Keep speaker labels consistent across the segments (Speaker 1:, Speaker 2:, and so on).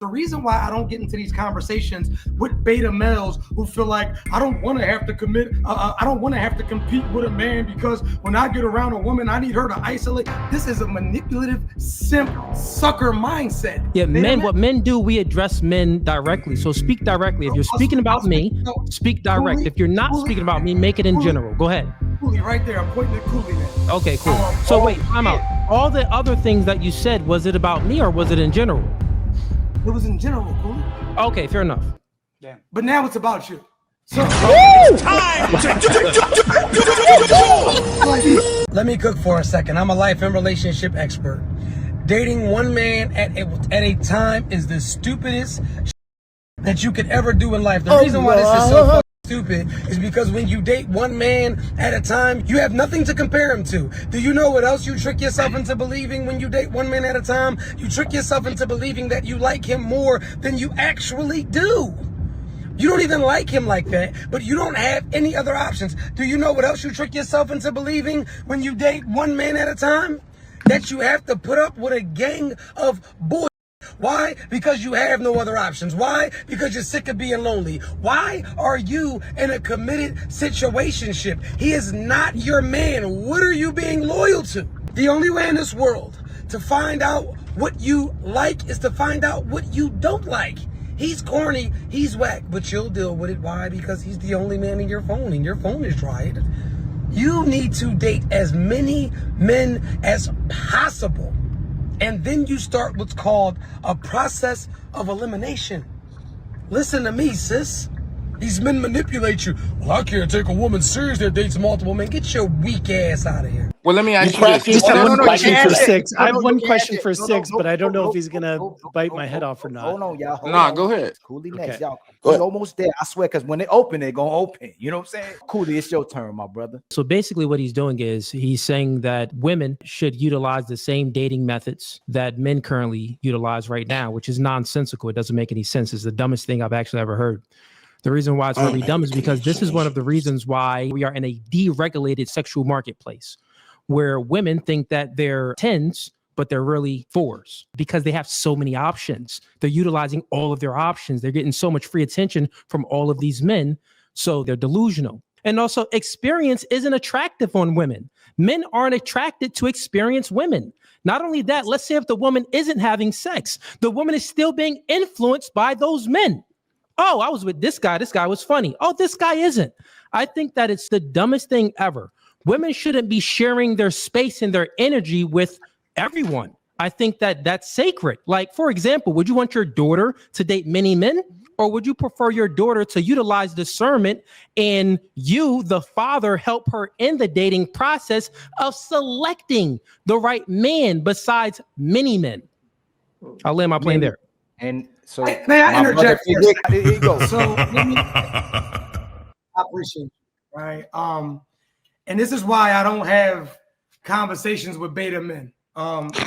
Speaker 1: The reason why I don't get into these conversations with beta males who feel like I don't want to have to I don't want to have to compete with a man because when I get around a woman, I need her to isolate. This is a manipulative, simp, sucker mindset.
Speaker 2: Yeah, men, what men do, we address men directly. So speak directly. If you're speaking about me, speak direct.
Speaker 1: Cooley,
Speaker 2: If you're not speaking about me, make it in general. Go ahead.
Speaker 1: Cooley, right there. I'm pointing at Cooley now.
Speaker 2: Okay, cool. So wait, time out. All the other things that you said, was it about me or was it in general?
Speaker 1: It was in general, Cooley.
Speaker 2: Okay, fair enough.
Speaker 1: Yeah. But now it's about you. So let me cook for a second. I'm a life and relationship expert. Dating one man at a time is the stupidest that you could ever do in life. The reason why this is so stupid is because when you date one man at a time, you have nothing to compare him to. Do you know what else you trick yourself into believing when you date one man at a time? You trick yourself into believing that you like him more than you actually do. You don't even like him like that, but you don't have any other options. Do you know what else you trick yourself into believing when you date one man at a time? That you have to put up with a gang of boys. Why? Because you have no other options. Why? Because you're sick of being lonely. Why are you in a committed situationship? He is not your man. What are you being loyal to? The only way in this world to find out what you like is to find out what you don't like. He's corny, he's whack, but you'll deal with it. Why? Because he's the only man in your phone, and your phone is dry. You need to date as many men as possible. And then you start what's called a process of elimination. Listen to me, sis. These men manipulate you. Well, I can't take a woman serious that dates multiple men. Get your weak ass out of here.
Speaker 3: Well, let me ask you this.
Speaker 4: Just have one question for Six. I have one question for Six, but I don't know if he's going to bite my head off or not.
Speaker 5: Hold on, y'all.
Speaker 3: Nah, go ahead.
Speaker 5: Cooley next, y'all. We're almost there. I swear, because when they open, they're going to open. You know what I'm saying? Cooley, it's your turn, my brother.
Speaker 2: So basically what he's doing is he's saying that women should utilize the same dating methods that men currently utilize right now, which is nonsensical. It doesn't make any sense. It's the dumbest thing I've actually ever heard. The reason why it's really dumb is because this is one of the reasons why we are in a deregulated sexual marketplace where women think that they're 10s, but they're really 4s because they have so many options. They're utilizing all of their options. They're getting so much free attention from all of these men. So they're delusional. And also experience isn't attractive on women. Men aren't attracted to experienced women. Not only that, let's say if the woman isn't having sex, the woman is still being influenced by those men. Oh, I was with this guy. This guy was funny. Oh, this guy isn't. I think that it's the dumbest thing ever. Women shouldn't be sharing their space and their energy with everyone. I think that that's sacred. Like, for example, would you want your daughter to date many men? Or would you prefer your daughter to utilize discernment and you, the father, help her in the dating process of selecting the right man besides many men? I'll land my plane there.
Speaker 5: And so,
Speaker 1: may I interject?
Speaker 5: There you go.
Speaker 1: So, I appreciate you, right? And this is why I don't have conversations with beta men,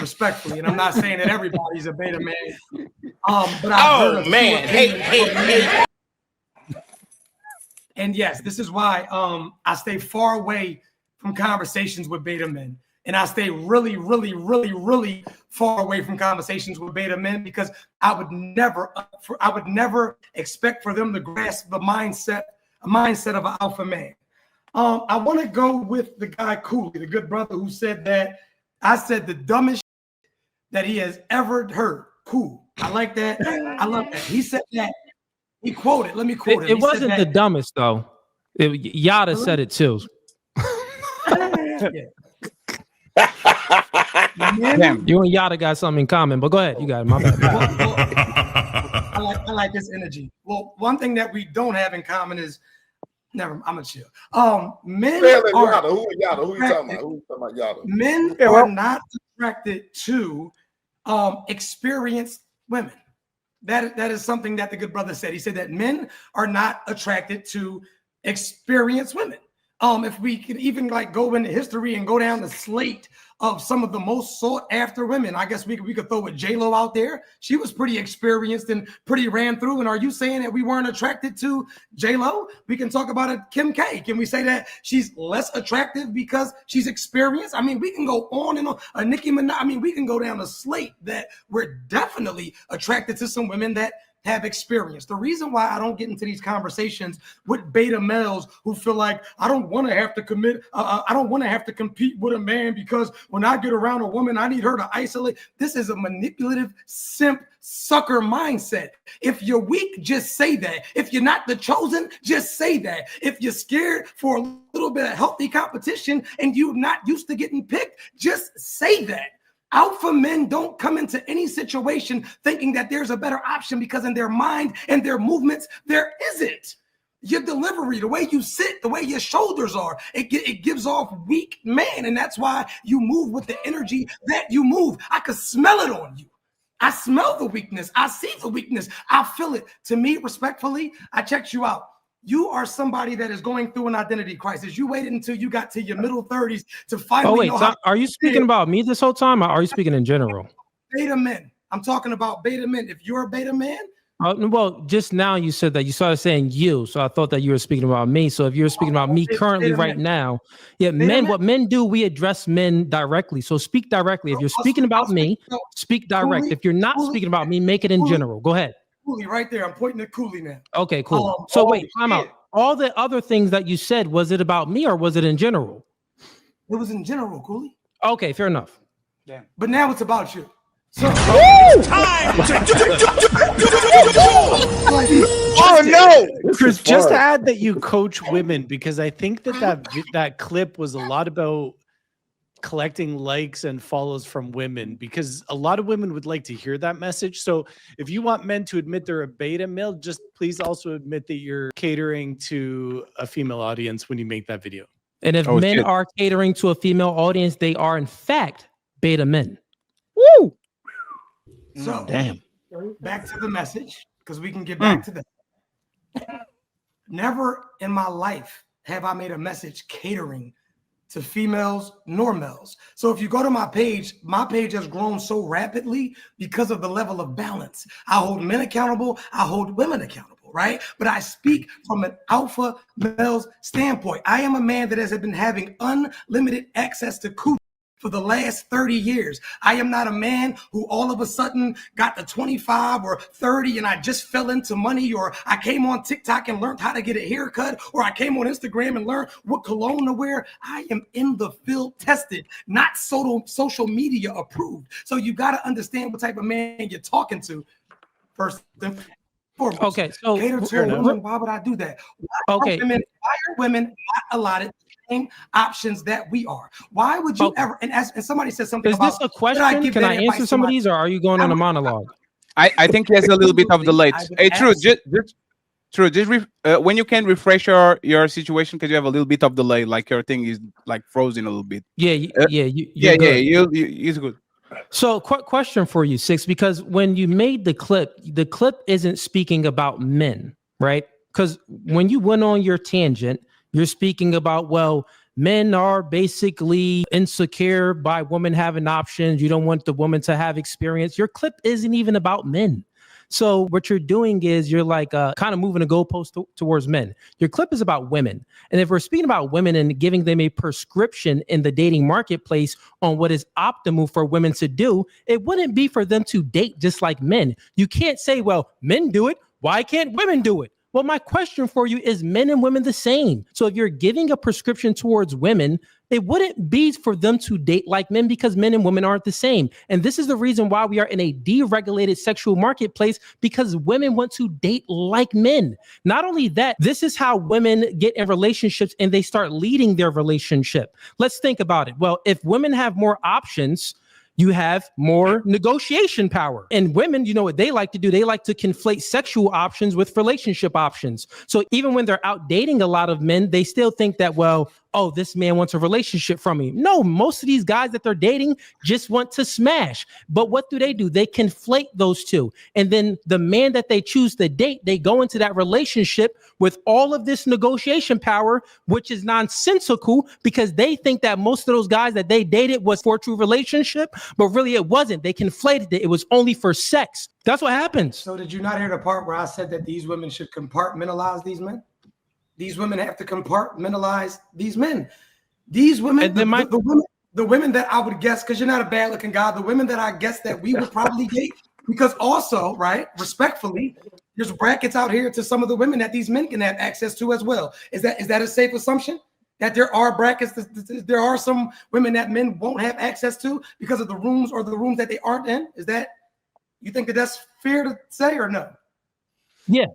Speaker 1: respectfully. And I'm not saying that everybody's a beta man. But I've heard man, hey. And yes, this is why I stay far away from conversations with beta men. And I stay really, really, really, really far away from conversations with beta men because I would never expect for them to grasp a mindset of an alpha man. I want to go with the guy Cooley, the good brother who said that I said the dumbest that he has ever heard. Cool. I like that. I love that. He said that. He quoted. Let me quote it.
Speaker 2: It wasn't the dumbest though. Yada said it too. Damn, you and Yada got something in common, but go ahead. You got it. My bad.
Speaker 1: I like this energy. Well, one thing that we don't have in common is I'm gonna chill. Men are
Speaker 3: Yada. Who you talking about? Who you talking about Yada?
Speaker 1: Men are not attracted to experienced women. That is something that the good brother said. He said that men are not attracted to experienced women. If we could even like go into history and go down the slate of some of the most sought after women. I guess we could throw with J-Lo out there. She was pretty experienced and pretty ran through. And are you saying that we weren't attracted to J-Lo? We can talk about a Kim K. Can we say that she's less attractive because she's experienced? I mean, we can go on and on. A Nicki Minaj. I mean, we can go down a slate that we're definitely attracted to some women that have experience. The reason why I don't get into these conversations with beta males who feel like I don't want to have to I don't want to have to compete with a man because when I get around a woman, I need her to isolate. This is a manipulative, simp, sucker mindset. If you're weak, just say that. If you're not the chosen, just say that. If you're scared for a little bit of healthy competition and you're not used to getting picked, just say that. Alpha men don't come into any situation thinking that there's a better option because in their mind and their movements, there isn't. Your delivery, the way you sit, the way your shoulders are, it gives off weak man. And that's why you move with the energy that you move. I could smell it on you. I smell the weakness. I see the weakness. I feel it. To me, respectfully, I checked you out. You are somebody that is going through an identity crisis. You waited until you got to your middle 30s to finally know how.
Speaker 2: Are you speaking about me this whole time, or are you speaking in general?
Speaker 1: Beta men. I'm talking about beta men. If you're a beta man.
Speaker 2: Well, just now you said that you started saying you, so I thought that you were speaking about me. So if you're speaking about me currently right now, yeah, men, what men do, we address men directly. So speak directly. If you're speaking about me, speak direct. If you're not speaking about me, make it in general. Go ahead.
Speaker 1: Cooley right there. I'm pointing at Cooley now.
Speaker 2: Okay, cool. So wait, time out. All the other things that you said, was it about me or was it in general?
Speaker 1: It was in general, Cooley.
Speaker 2: Okay, fair enough.
Speaker 1: Yeah. But now it's about you. So
Speaker 5: Oh no,
Speaker 4: Chris, just to add that you coach women, because I think that clip was a lot about collecting likes and follows from women, because a lot of women would like to hear that message. So if you want men to admit they're a beta male, just please also admit that you're catering to a female audience when you make that video.
Speaker 2: And if men are catering to a female audience, they are in fact beta men.
Speaker 4: Woo!
Speaker 1: So
Speaker 4: damn.
Speaker 1: Back to the message, because we can get back to that. Never in my life have I made a message catering to females nor males. So if you go to my page has grown so rapidly because of the level of balance. I hold men accountable, I hold women accountable, right? But I speak from an alpha male's standpoint. I am a man that has been having unlimited access to coochie for the last 30 years. I am not a man who all of a sudden got to 25 or 30 and I just fell into money, or I came on TikTok and learned how to get a haircut, or I came on Instagram and learned what cologne to wear. I am in the field tested, not social media approved. So you got to understand what type of man you're talking to first and foremost.
Speaker 2: Okay, so
Speaker 1: cater to a woman, why would I do that? Why are women not allotted options that we are? Why would you ever? And somebody said something.
Speaker 2: Is this a question? Can I answer some of these, or are you going on a monologue?
Speaker 6: I think there's a little bit of delay. Hey, when you can refresh your situation, because you have a little bit of delay, like your thing is like frozen a little bit. It's good.
Speaker 2: So question for you, Six, because when you made the clip isn't speaking about men, right? Because when you went on your tangent, you're speaking about, well, men are basically insecure by women having options. You don't want the woman to have experience. Your clip isn't even about men. So what you're doing is you're like kind of moving a goalpost towards men. Your clip is about women. And if we're speaking about women and giving them a prescription in the dating marketplace on what is optimal for women to do, it wouldn't be for them to date just like men. You can't say, well, men do it. Why can't women do it? Well, my question for you is, men and women the same? So if you're giving a prescription towards women, it wouldn't be for them to date like men, because men and women aren't the same. And this is the reason why we are in a deregulated sexual marketplace, because women want to date like men. Not only that, this is how women get in relationships and they start leading their relationship. Let's think about it. Well, if women have more options, you have more negotiation power. And women, you know what they like to do? They like to conflate sexual options with relationship options. So even when they're out dating a lot of men, they still think that, well, oh, this man wants a relationship from me. No, most of these guys that they're dating just want to smash. But what do? They conflate those two. And then the man that they choose to date, they go into that relationship with all of this negotiation power, which is nonsensical because they think that most of those guys that they dated was for a true relationship, but really it wasn't. They conflated it. It was only for sex. That's what happens.
Speaker 1: So did you not hear the part where I said that these women should compartmentalize these men? These women have to compartmentalize these men. These women, the women that I would guess, because you're not a bad looking guy, the women that I guess that we would probably date, because also, right, respectfully, there's brackets out here to some of the women that these men can have access to as well. Is that a safe assumption? That there are brackets, there are some women that men won't have access to because of the rooms that they aren't in? Is that, you think that that's fair to say or no?
Speaker 2: Yeah.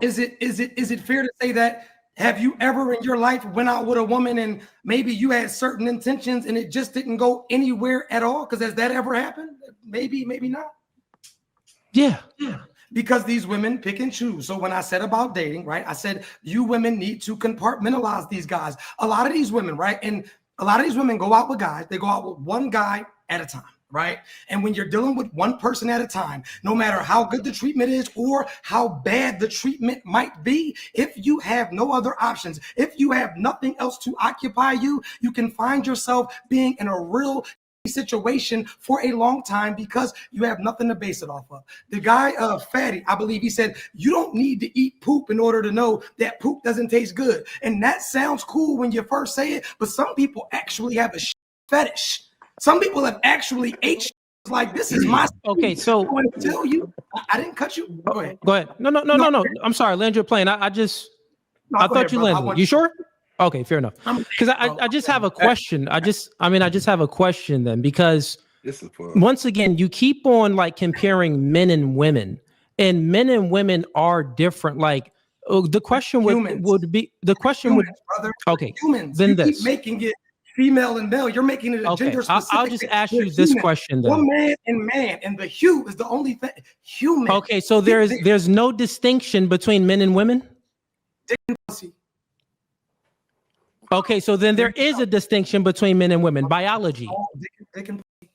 Speaker 1: Is it fair to say that, have you ever in your life went out with a woman and maybe you had certain intentions and it just didn't go anywhere at all? Because has that ever happened? Maybe not.
Speaker 2: Yeah.
Speaker 1: Because these women pick and choose. So when I said about dating, right, I said you women need to compartmentalize these guys. A lot of these women, right, and a lot of these women go out with guys. They go out with one guy at a time. Right. And when you're dealing with one person at a time, no matter how good the treatment is or how bad the treatment might be, if you have no other options, if you have nothing else to occupy you, you can find yourself being in a real situation for a long time because you have nothing to base it off of. The guy, Fatty, I believe he said, you don't need to eat poop in order to know that poop doesn't taste good. And that sounds cool when you first say it, but some people actually have a fetish. Some people have actually ate like, this is my.
Speaker 2: Okay, so
Speaker 1: I want to tell you, I didn't cut you. Go ahead.
Speaker 2: Go ahead. No. I'm sorry, land your plane. I thought you landed. You sure? Okay, fair enough. Because I just have a question. I just have a question then, because
Speaker 3: This is fun.
Speaker 2: once again, you keep on like comparing men and women, and men and women are different. Like the question would be
Speaker 1: brother.
Speaker 2: Okay,
Speaker 1: Humans.
Speaker 2: then
Speaker 1: you
Speaker 2: this.
Speaker 1: keep making it female and male. You're making it a gender specific.
Speaker 2: I'll just ask you this question then.
Speaker 1: One man, and the hue is the only thing. Human.
Speaker 2: Okay, so there's no distinction between men and women? Okay, so then there is a distinction between men and women. Biology.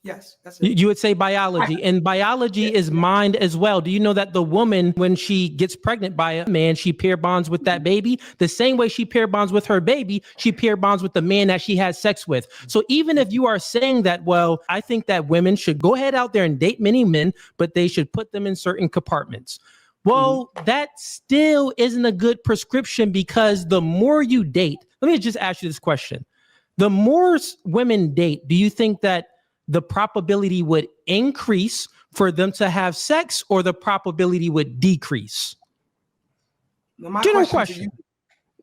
Speaker 1: Yes, that's it.
Speaker 2: You would say biology, and biology is mind as well. Do you know that the woman, when she gets pregnant by a man, she pair bonds with that baby? The same way she pair bonds with her baby, she pair bonds with the man that she has sex with. So even if you are saying that, well, I think that women should go ahead out there and date many men, but they should put them in certain compartments. Well, that still isn't a good prescription, because the more you date, let me just ask you this question. The more women date, do you think that the probability would increase for them to have sex, or the probability would decrease? General question.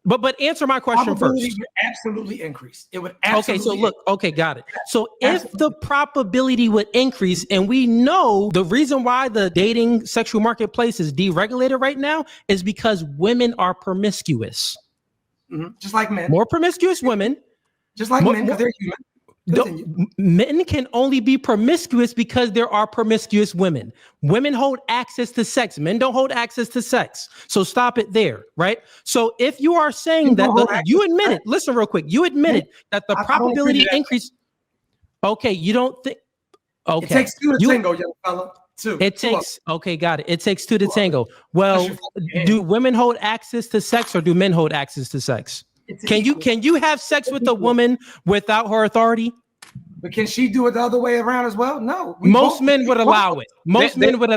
Speaker 2: But answer my question first.
Speaker 1: Would absolutely increase. It would absolutely.
Speaker 2: Okay, got it. So if the probability would increase, and we know the reason why the dating sexual marketplace is deregulated right now is because women are promiscuous.
Speaker 1: Just like men.
Speaker 2: More promiscuous women.
Speaker 1: Just like men, because they're human.
Speaker 2: Men can only be promiscuous because there are promiscuous women. Women hold access to sex. Men don't hold access to sex. So stop it there, right? So if you are saying that, you admit it. Listen real quick. You admitted that the probability increase. Okay, you don't think. Okay.
Speaker 1: It takes two to tango, young fella.
Speaker 2: It takes. Okay, got it. It takes two to tango. Well, do women hold access to sex, or do men hold access to sex? Can you have sex with a woman without her authority?
Speaker 1: But can she do it the other way around as well? No.
Speaker 2: Most men would allow it. Most men would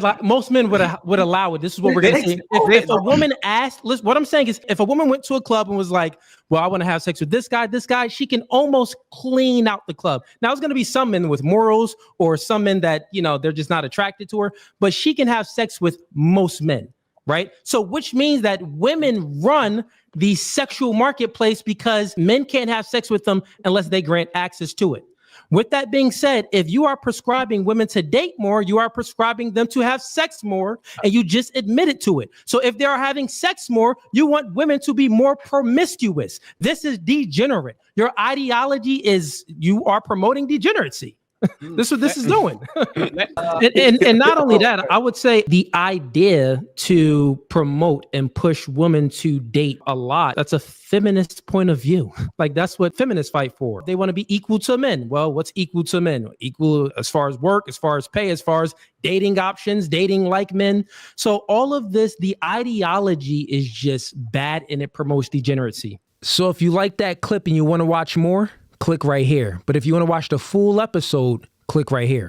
Speaker 2: allow it. This is what we're gonna say. If a woman asked, listen, what I'm saying is, if a woman went to a club and was like, "Well, I want to have sex with this guy," she can almost clean out the club. Now, it's gonna be some men with morals, or some men that they're just not attracted to her, but she can have sex with most men, right? So, which means that women run the sexual marketplace because men can't have sex with them unless they grant access to it. With that being said, if you are prescribing women to date more, you are prescribing them to have sex more, and you just admitted to it. So if they are having sex more, you want women to be more promiscuous. This is degenerate. Your ideology is, you are promoting degeneracy. This is what this is doing. and not only that, I would say the idea to promote and push women to date a lot, that's a feminist point of view. Like that's what feminists fight for. They want to be equal to men. Well, what's equal to men? Equal as far as work, as far as pay, as far as dating options, dating like men. So all of this, the ideology is just bad and it promotes degeneracy. So if you like that clip and you want to watch more, click right here. But if you want to watch the full episode, click right here.